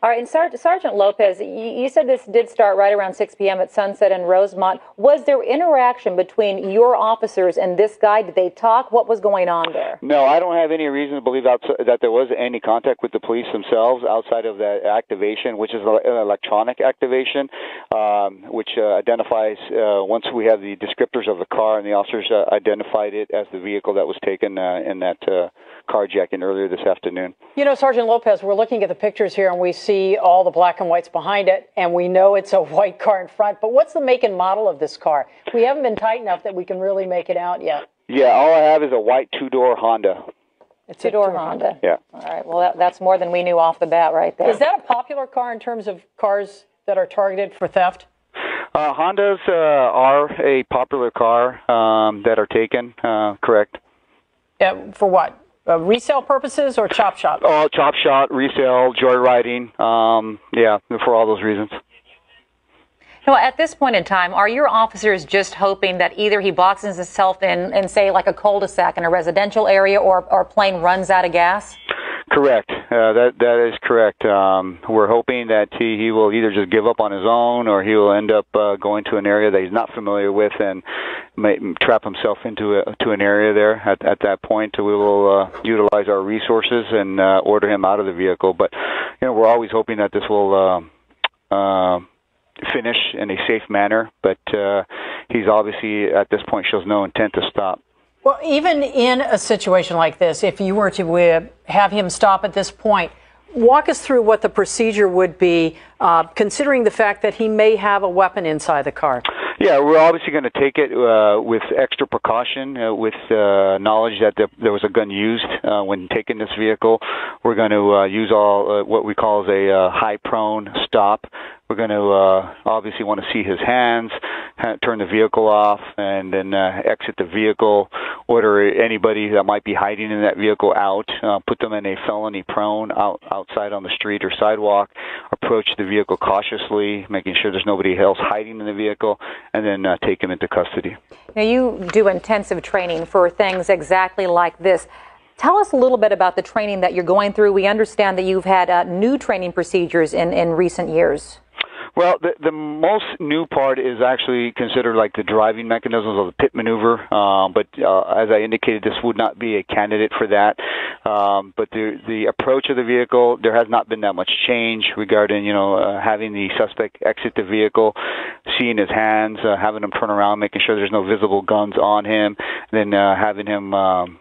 All right, and Sergeant Lopez, you said this did start right around 6 p.m. at Sunset and Rosemont. Was there interaction between your officers and this guy? Did they talk? What was going on there? No, I don't have any reason to believe that there was any contact with the police themselves outside of that activation, which is an electronic activation, which identifies, once we have the descriptors of the car and the officers identified it as the vehicle that was taken in that carjacking earlier this afternoon. You know, Sergeant Lopez, we're looking at the pictures here and we see all the black and whites behind it, and we know it's a white car in front. But what's the make and model of this car? We haven't been tight enough that we can really make it out yet. Yeah, all I have is a white two-door Honda. It's a two-door Honda. Yeah. All right. Well, that's more than we knew off the bat right there. Is that a popular car in terms of cars that are targeted for theft? Hondas are a popular car that are taken, correct. For what? Resale purposes or chop shop? Oh, chop shop, resale, joyriding, yeah, for all those reasons. Now, at this point in time, are your officers just hoping that either he boxes himself in say, like a cul-de-sac in a residential area, or plane runs out of gas? Correct. That is correct. We're hoping that he will either just give up on his own, or he will end up going to an area that he's not familiar with and may trap himself into an area there. At that point, we will utilize our resources and order him out of the vehicle. But we're always hoping that this will finish in a safe manner. But he's obviously at this point shows no intent to stop. Well, even in a situation like this, if you were to have him stop at this point, walk us through what the procedure would be, considering the fact that he may have a weapon inside the car. Yeah, we're obviously going to take it with extra precaution, with knowledge that there was a gun used when taking this vehicle. We're going to use all what we call a high-prone stop. We're going to obviously want to see his hands, turn the vehicle off, and then exit the vehicle, order anybody that might be hiding in that vehicle out, put them in a felony prone outside on the street or sidewalk, approach the vehicle cautiously, making sure there's nobody else hiding in the vehicle, and then take him into custody. Now, you do intensive training for things exactly like this. Tell us a little bit about the training that you're going through. We understand that you've had new training procedures in recent years. Well, the most new part is actually considered like the driving mechanisms of the pit maneuver, but as I indicated, this would not be a candidate for that. But the approach of the vehicle, there has not been that much change regarding, having the suspect exit the vehicle, seeing his hands, having him turn around, making sure there's no visible guns on him, then having him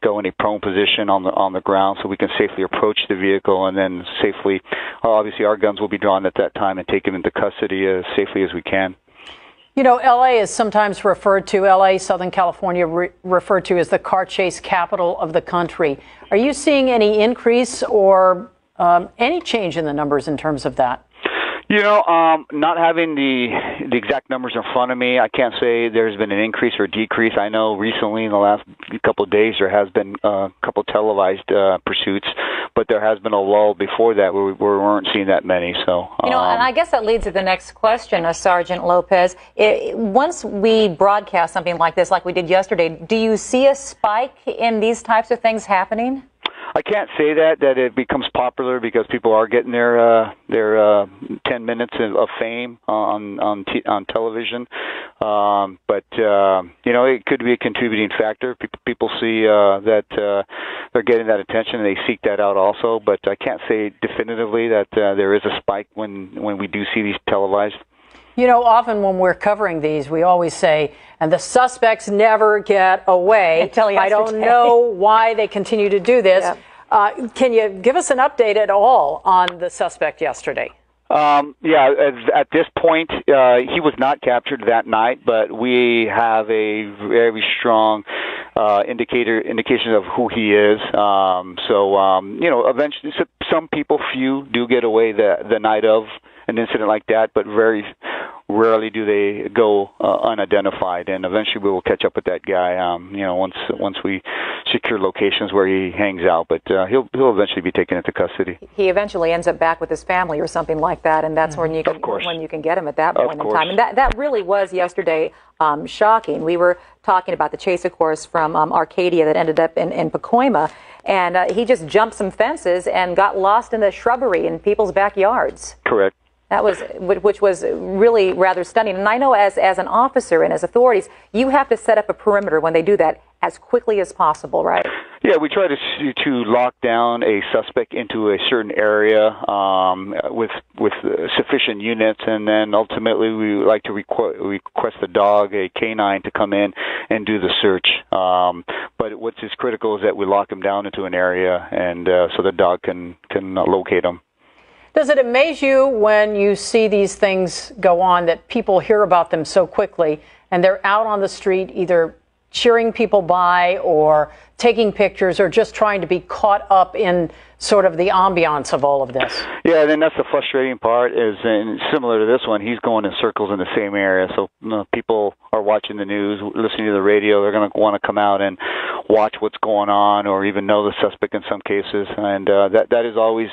go in a prone position on the ground so we can safely approach the vehicle, and then safely, obviously our guns will be drawn at that time and take him into custody as safely as we can. You know, L.A. is sometimes referred to, L.A., Southern California, referred to as the car chase capital of the country. Are you seeing any increase or any change in the numbers in terms of that? Not having the exact numbers in front of me, I can't say there's been an increase or decrease. I know recently in the last couple of days there has been a couple televised pursuits, but there has been a lull before that where we weren't seeing that many. So, and I guess that leads to the next question, Sergeant Lopez. Once we broadcast something like this, like we did yesterday, do you see a spike in these types of things happening? I can't say that it becomes popular because people are getting their 10 minutes of fame on television, but it could be a contributing factor. People see that they're getting that attention and they seek that out also. But I can't say definitively that there is a spike when we do see these televised. Often when we're covering these, we always say, and the suspects never get away. Until yesterday. I don't know why they continue to do this. Yep. Can you give us an update at all on the suspect yesterday? At this point, he was not captured that night, but we have a very strong indication of who he is. Eventually, some people, few, do get away the night of an incident like that, but very rarely do they go unidentified. And eventually, we will catch up with that guy. Once we secure locations where he hangs out, but he'll eventually be taken into custody. He eventually ends up back with his family or something like that, and that's when you can get him at that point in time. And that really was yesterday shocking. We were talking about the chase, of course, from Arcadia that ended up in Pacoima. and he just jumped some fences and got lost in the shrubbery in people's backyards. Correct. That was, which was really rather stunning. And I know as an officer and as authorities, you have to set up a perimeter when they do that as quickly as possible, right? Yeah, we try to lock down a suspect into a certain area with sufficient units, and then ultimately we like to request a dog, a canine, to come in and do the search. But what's is critical is that we lock him down into an area, and so the dog can locate him. Does it amaze you when you see these things go on that people hear about them so quickly and they're out on the street either cheering people by or taking pictures or just trying to be caught up in sort of the ambiance of all of this? Yeah, and then that's the frustrating part is, and similar to this one, he's going in circles in the same area. So people are watching the news, listening to the radio. They're going to want to come out and watch what's going on or even know the suspect in some cases. And that is always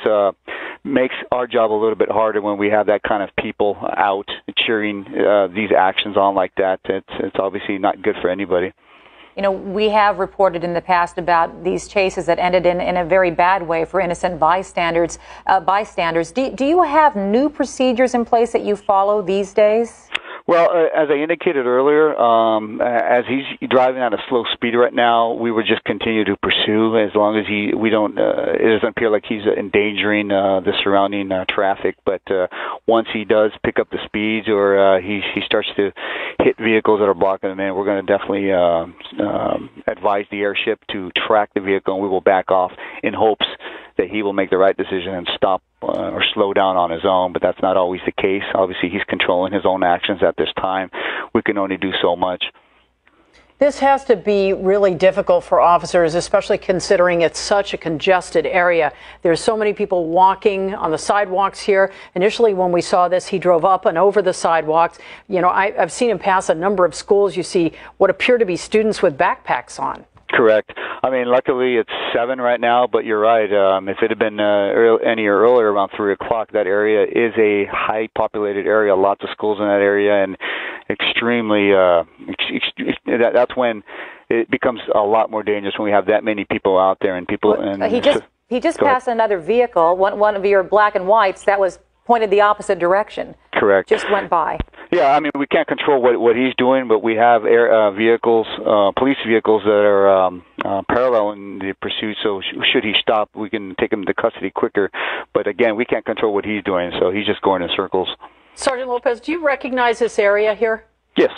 makes our job a little bit harder when we have that kind of people out cheering these actions on like that. It's obviously not good for anybody. You know, we have reported in the past about these chases that ended in a very bad way for innocent bystanders. Do you have new procedures in place that you follow these days? Well, as I indicated earlier, as he's driving at a slow speed right now, we would just continue to pursue as long as it doesn't appear like he's endangering the surrounding traffic. But once he does pick up the speeds or he starts to hit vehicles that are blocking him in, we're going to definitely advise the airship to track the vehicle, and we will back off in hopes that he will make the right decision and stop or slow down on his own, but that's not always the case. Obviously, he's controlling his own actions at this time. We can only do so much. This has to be really difficult for officers, especially considering it's such a congested area. There's so many people walking on the sidewalks here. Initially, when we saw this, he drove up and over the sidewalks. You know, I've seen him pass a number of schools. You see what appear to be students with backpacks on. Correct. I mean, luckily it's 7 right now, but you're right. If it had been any earlier, around 3 o'clock, that area is a high populated area, lots of schools in that area, and extremely, that's when it becomes a lot more dangerous when we have that many people out there and people. And he just passed another vehicle, one of your black and whites that was pointed the opposite direction. Correct. Just went by. Yeah, I mean, we can't control what he's doing, but we have vehicles, police vehicles that are paralleling the pursuit. So should he stop, we can take him into custody quicker. But again, we can't control what he's doing, so he's just going in circles. Sergeant Lopez, do you recognize this area here? Yes.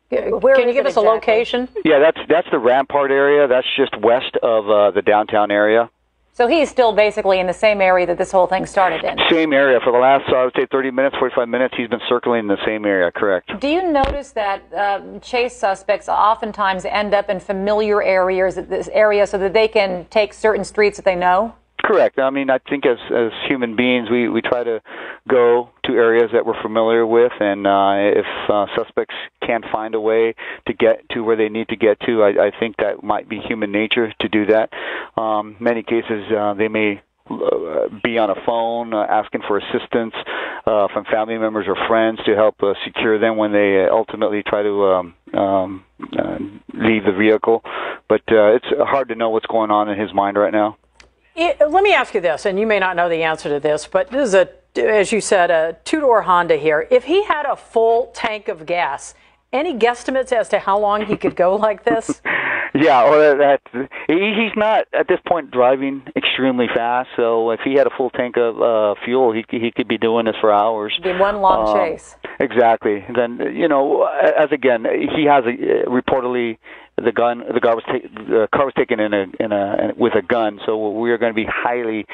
Can you give us a location? Yeah, that's the Rampart area. That's just west of the downtown area. So he's still basically in the same area that this whole thing started in? Same area. For the last, I would say, 30 minutes, 45 minutes, he's been circling in the same area, correct. Do you notice that chase suspects oftentimes end up in familiar areas so that they can take certain streets that they know? Correct. I mean, I think as human beings, we try to go to areas that we're familiar with, and if suspects can't find a way to get to where they need to get to, I think that might be human nature to do that. Many cases, they may be on a phone asking for assistance from family members or friends to help secure them when they ultimately try to leave the vehicle. But it's hard to know what's going on in his mind right now. Let me ask you this, and you may not know the answer to this, but this is as you said, a two-door Honda here. If he had a full tank of gas, any guesstimates as to how long he could go like this? Yeah, well, he's not at this point driving extremely fast. So if he had a full tank of fuel, he could be doing this for hours. It'd be one long chase. Exactly. Then he has reportedly the car was taken with a gun. So we are going to be highly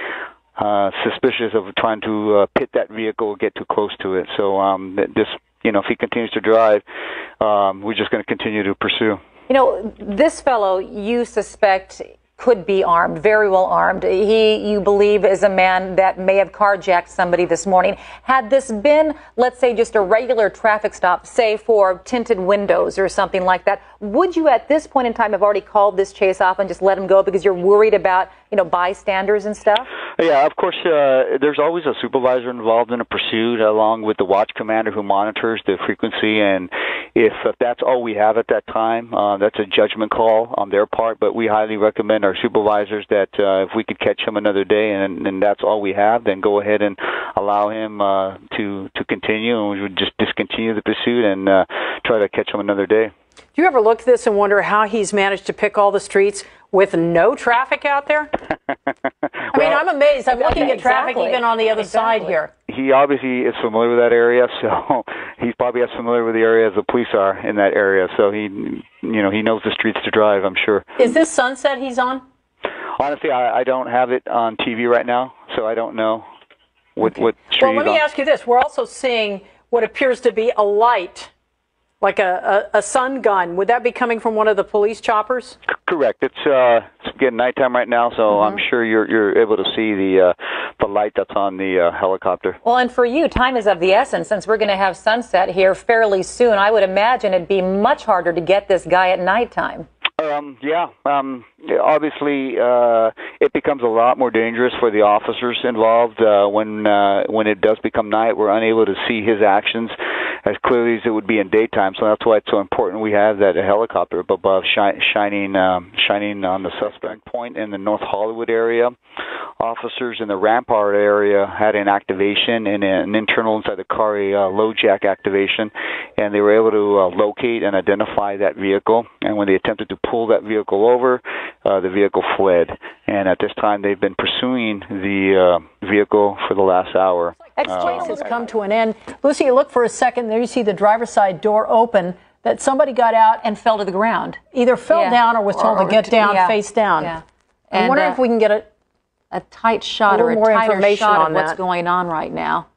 suspicious of trying to pit that vehicle, get too close to it. So if he continues to drive, we're just going to continue to pursue. You know, this fellow you suspect could be armed, very well armed. You believe, is a man that may have carjacked somebody this morning. Had this been, let's say, just a regular traffic stop, say for tinted windows or something like that, would you at this point in time have already called this chase off and just let him go because you're worried about, bystanders and stuff? Yeah, of course, there's always a supervisor involved in a pursuit along with the watch commander who monitors the frequency, and if that's all we have at that time, that's a judgment call on their part, but we highly recommend our supervisors that if we could catch him another day and that's all we have, then go ahead and allow him to continue, and we would just discontinue the pursuit and try to catch him another day. Do you ever look at this and wonder how he's managed to pick all the streets with no traffic out there? I mean, I'm amazed. I'm looking at traffic even on the other side here. He obviously is familiar with that area, so he's probably as familiar with the area as the police are in that area. So he knows the streets to drive, I'm sure. Is this Sunset he's on? Honestly, I don't have it on TV right now, so I don't know what street Well, let me ask you this. We're also seeing what appears to be a light, like a sun gun. Would that be coming from one of the police choppers? Correct. It's getting nighttime right now, so I'm sure you're able to see the light that's on the helicopter. Well, and for you, time is of the essence. Since we're going to have sunset here fairly soon, I would imagine it'd be much harder to get this guy at nighttime. Obviously, it becomes a lot more dangerous for the officers involved when it does become night. We're unable to see his actions as clearly as it would be in daytime. So that's why it's so important we have that helicopter up above shining on the suspect point in the North Hollywood area. Officers in the Rampart area had an activation and an internal inside the car, a low jack activation, and they were able to locate and identify that vehicle. And when they attempted to pull that vehicle over, the vehicle fled. And at this time, they've been pursuing the vehicle for the last hour. X-Chase has come to an end. Lucy, you look for a second, there you see the driver's side door open, that somebody got out and fell to the ground. Either fell down or was told to get down, face down. Yeah. I'm wondering if we can get a tight shot or a tighter shot of what's going on right now.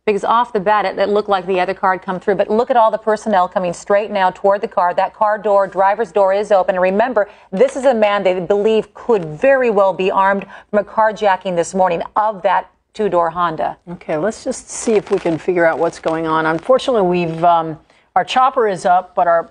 Because off the bat, it looked like the other car had come through. But look at all the personnel coming straight now toward the car. That car door, driver's door is open. And remember, this is a man they believe could very well be armed from a carjacking this morning of that two-door Honda. Okay, let's just see if we can figure out what's going on. Unfortunately, our chopper is up, but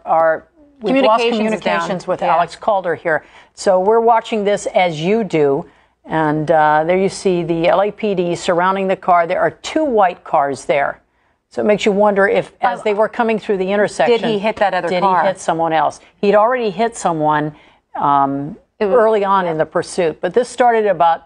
we've lost communications with Alex Calder here. So we're watching this as you do. And there you see the LAPD surrounding the car. There are two white cars there. So it makes you wonder if, as they were coming through the intersection, did he hit that other car? Did he hit someone else? He'd already hit someone early on in the pursuit. But this started about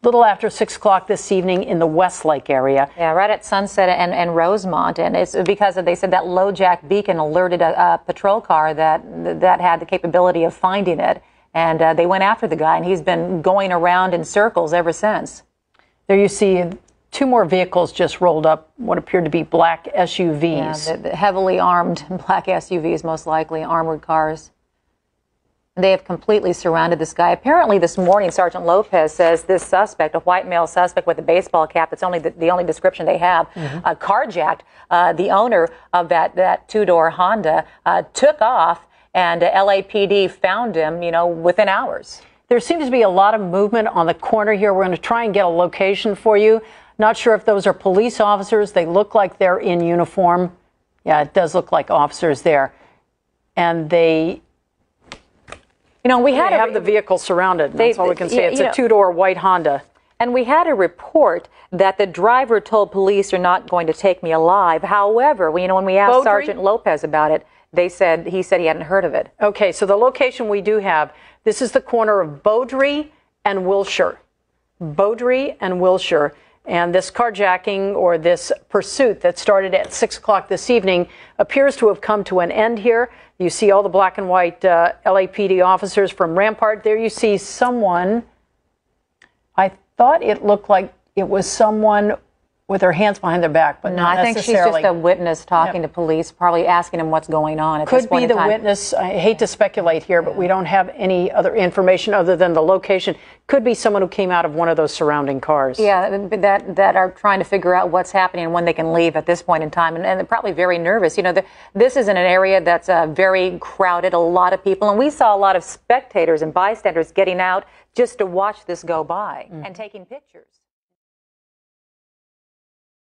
little after 6 o'clock this evening in the Westlake area. Yeah, right at Sunset and Rosemont. And it's because they said that low jack beacon alerted a patrol car that had the capability of finding it. And they went after the guy, and he's been going around in circles ever since. There you see two more vehicles just rolled up, what appeared to be black SUVs. Yeah, the heavily armed black SUVs, most likely, armored cars. They have completely surrounded this guy. Apparently this morning, Sergeant Lopez says this suspect, a white male suspect with a baseball cap, that's only the only description they have, carjacked the owner of that two-door Honda, took off, and LAPD found him, within hours. There seems to be a lot of movement on the corner here. We're going to try and get a location for you. Not sure if those are police officers. They look like they're in uniform. Yeah, it does look like officers there. And they have the vehicle surrounded. That's all we can say. It's a two-door white Honda. And we had a report that the driver told police, "You're not going to take me alive." However, when we asked Sergeant Lopez about it, he said he hadn't heard of it. Okay, so the location we do have, this is the corner of Beaudry and Wilshire. Beaudry and Wilshire. And this carjacking or this pursuit that started at 6 o'clock this evening appears to have come to an end here. You see all the black and white LAPD officers from Rampart. There you see someone. I thought it looked like it was someone with their hands behind their back, but not necessarily. I think she's just a witness talking to police, probably asking them what's going on at this point in time. Could be the witness. I hate to speculate here, but we don't have any other information other than the location. Could be someone who came out of one of those surrounding cars. Yeah, that are trying to figure out what's happening and when they can leave at this point in time, and they're probably very nervous. This is in an area that's very crowded, a lot of people, and we saw a lot of spectators and bystanders getting out just to watch this go by and taking pictures.